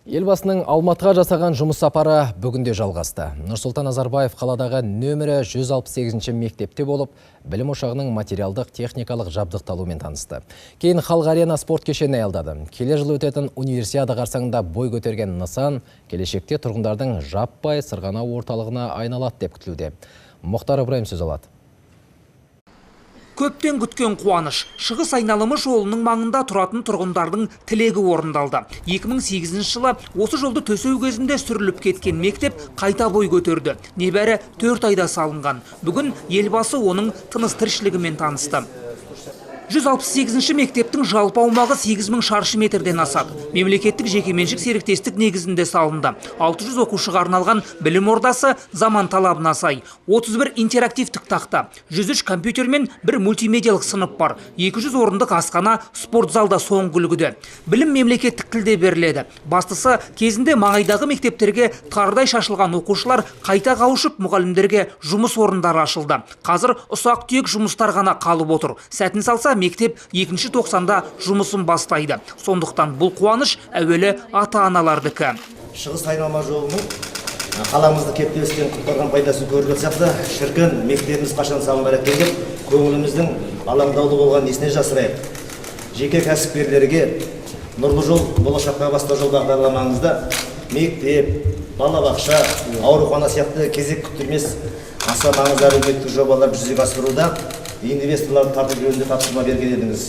Елбасының Алматыға жасаған жұмыс сапары бүгінде жалғасты. Нұрсұлтан Назарбаев қаладағы нөмірі 168 мектепте болып, білім ошағының материалдық техникалық жабдықталуымен танысты. Кейін Халық Арена спорт кешеніне аялдады. Келер жылы өтетін универсиада қарсаңында бой көтерген нысан келешекте тұрғындардың жаппай сырғанау орталығына айналады деп күтілуде. Мұхтар Ибраим сөз алады. Көптен күткен қуаныш. Шығыс айналымы жолының маңында тұратын тұрғындардың тілегі орындалды. 2008 жылы осы жолды төсеу кезінде сүріліп кеткен мектеп қайта бой көтерді. Небәрі 4 айда салынған. Бүгін елбасы оның тыныс тіршілігімен танысты. 168 мектептің жалпы аумағы 8000 шаршы метрден асады. Мемлекеттік жекеменшік серіктестік негізінде салынды. 600 оқушыға арналған білім ордасы заман талабына сай. 31 интерактивтік тақта, 103 компьютер мен бір мультимедиялық сынып бар. 200 орындық асхана спорт залда соңғы үлгіде. Білім мемлекеттік тілде беріледі. Бастысы, кезінде маңайдағы мектептерге тардай шашылған оқушылар қайта қауышып, мұғалімдерге жұмыс орындары ашылды. Қазір ұсақ түйек жұмыстар ғана қалып отыр. Сәтін салса, мектеп 2-ші тоқсанда жұмысын бастайды. Сондықтан бұл қуаныш әуелі ата-аналардікі. Шығыс айналма жолының қаламызды кептелістен құтқарған пайдасы көріп жатсақ та, шіркін мектебіміз қашан салынбай келіп, көңіліміздің алаңдаулы болған несіне жасырайық. Жеке кәсіпкерлерге нұрлы жол болашаққа бастау жол бағдарламаңызда мектеп, балабақша, аурухана сияқты кезек күттірмес аса маңызды әлеуметтік жобалар жүзеге асыруда инвесторларды тарту жөнінде тапсырма берген едіңіз.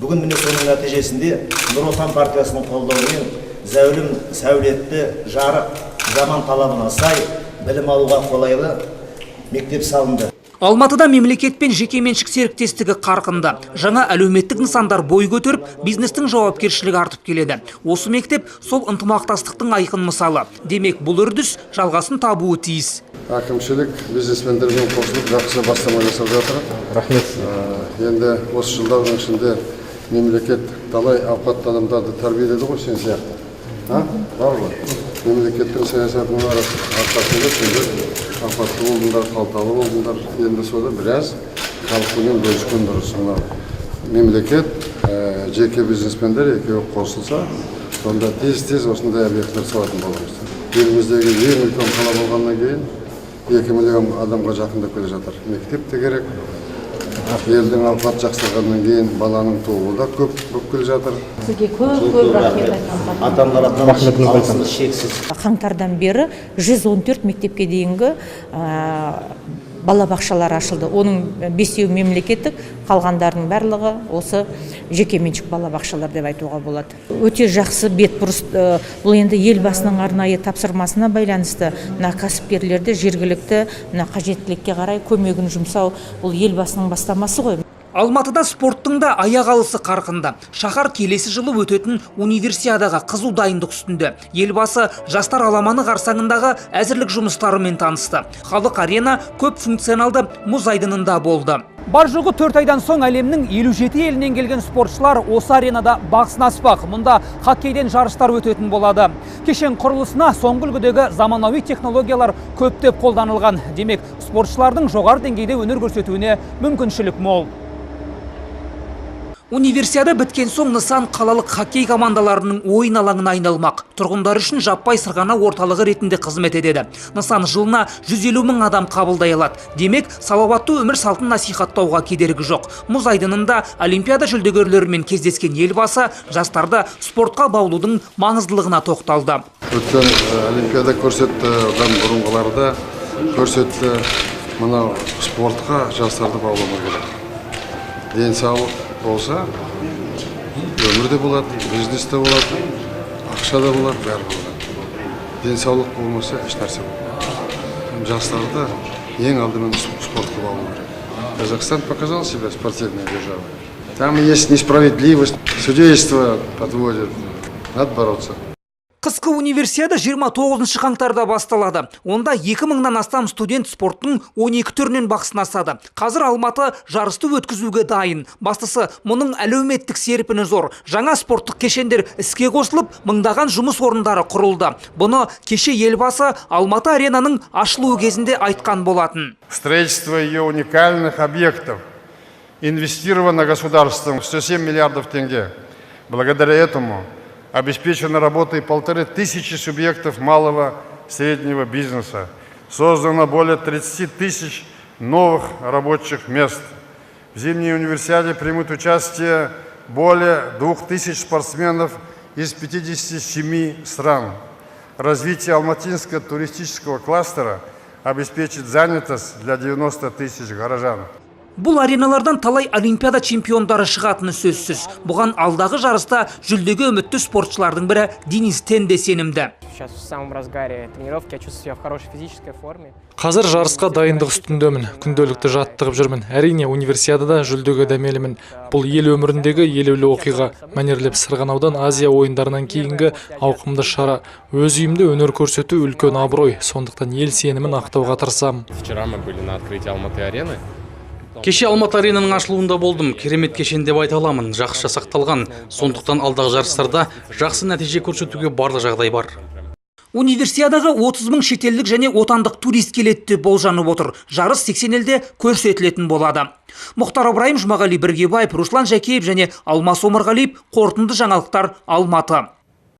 Бүгін міне соның нәтижесінде Нұр Отан партиясының қолдауымен зәулім, сәулетті, жарық, заман талабына сай білім алуға қолайлы мектеп салынды. Алматыда мемлекет пен жекеменшік серіктестігі қарқынды. Жаңа әлеуметтік нысандар бой көтеріп, бизнестің жауапкершілігі артып келеді. Осы мектеп сол ынтымақтастықтың айқын мысалы. Демек, бұл үрдіс жалғасын табуы тиіс. Әкімшілік бизнесмендермен қосылып жақсы бастама жасап жатыр. Рахмет. Енді осы жылдардың ішінде мемлекет талай ауқатты адамдарды тәрбиеледі ғой, сен сияқты. Бар ғой. Мемлекеттің саясатының арқасында сендер ауқатты болдыңдар, қалталы болдыңдар. Енді сода біраз халықпен бөліскен дұрыс. Мемлекет, жеке бизнесмендер екеуі қосылса, сонда тез-тез осындай объекттер салатын боламыз. Еліміздегі ең үлкен қала болғаннан кейін 2 миллион адамға жақындап келе жатыр. Мектеп те керек. Елдің ауқат жақсарғаннан кейін баланың тууы да көп келе жатыр. Сізге көп рахмет айтамын. Атамдар атынан алғысымыз шексіз. Қаңтардан бері 114 мектепке дейінгі балабақшалар ашылды. Оның 5-еуі мемлекеттік, қалғандарының барлығы осы жекеменшік балабақшалар деп айтуға болады. Өте жақсы бетбұрыс. Бұл енді елбасының арнайы тапсырмасына байланысты кәсіпкерлерді жергілікті қажеттілікке қарай көмегін жұмсау, бұл елбасының бастамасы ғой. Алматыда спорттың да аяқ алысы қарқынды. Шаһар келесі жылы өтетін универсиадаға қызу дайындық үстінде. Елбасы жастар аламаны қарсаңындағы әзірлік жұмыстарымен танысты. Халық Арена көп функционалды мұз айдынында болды. Бар жоғы 4 айдан соң әлемнің 57 елінен келген спортшылар осы аренада бақ сынаспақ. Мұнда хоккейден жарыстар өтетін болады. Кешен құрылысына соңғы үлгідегі заманауи технологиялар көптеп қолданылған. Демек, спортшылардың жоғары деңгейде өнер көрсетуіне мүмкіншілік мол. Универсиада біткен соң нысан қалалық хоккей командаларының ойын алаңына айналмақ. Тұрғындар үшін жаппай сырғанау орталығы ретінде қызмет етеді. Нысан жылына 150 мың адам қабылдай алады. Демек, салауатты өмір салтын насихаттауға кедергі жоқ. Мұз айдынында олимпиада жүлдегерлерімен кездескен елбасы жастарды спортқа баулудың маңыздылығына тоқталды. Өткен олимпиада көрсетті, одан бұрынғыларда көрсетті. Мынау спортқа жастарды баулауға керек. Денсаулық болса, өмір де болады, бизнес те болады, ақша да болады, бәрі болады. Денсаулық болмаса, ешнәрсе болады. Жастарды ең алдымен спортқа баулу керек. Казахстан показал себя спортивной державой. Там есть несправедливость, судейство подводит, надо бороться. Қысқы универсиада 29 қаңтарда басталады. Онда 2000-нан астам студент спорттың 12 түрінен бақ сынасады. Қазір Алматы жарысты өткізуге дайын. Бастысы, мұның әлеуметтік серпіні зор. Жаңа спорттық кешендер іске қосылып, мыңдаған жұмыс орындары құрылды. Бұны кеше елбасы Алматы аренаның ашылуы кезінде айтқан болатын. Строительство ее уникальных объектов инвестировано государством в 107 миллиардов тенге. Благодаря этому обеспечена работой 1500 субъектов малого и среднего бизнеса. Создано более 30 тысяч новых рабочих мест. В зимней универсиаде примут участие более 2000 спортсменов из 57 стран. Развитие алматинского туристического кластера обеспечит занятость для 90 тысяч горожан. Бұл ареналардан талай олимпиада чемпиондары шығатыны сөзсіз. Бұған алдағы жарыста жүлдеге үмітті спортшылардың бірі Денис Тен де сенімді. Сейчас в самом разгаре тренировки, я чувствую себя в хорошей физической форме. Қазір жарысқа дайындық үстіндемін, күнделікті жаттығып жүрмін. Әрине, универсиадада жүлдеге дәмелімін. Бұл ел өміріндегі елеулі оқиға. Мәнерлеп сырғанаудан Азия ойындарынан кейінгі ауқымды шара. Өз үйімде өнер көрсету үлкен абырой. Сондықтан ел сенімін ақтауға тырысамын. Вчера мы были на открытии Алматы-арены. Кеше Алматы аренаның ашылуында болдым. Керемет кешен деп айта аламын. Жақсы жасақталған. Сондықтан алдағы жарыстарда жақсы нәтиже көрсетуге барлық жағдай бар. Универсиадаға 30 000 шетелдік және отандық турист келеді деп болжанып отыр. Жарыс 80 елде көрсетілетін болады. Мұхтар Ыбырайым, Жұмағали Біргебаев, Руслан Жәкеев және Алмас Омарғалиев, қорытынды жаңалықтар, Алматы.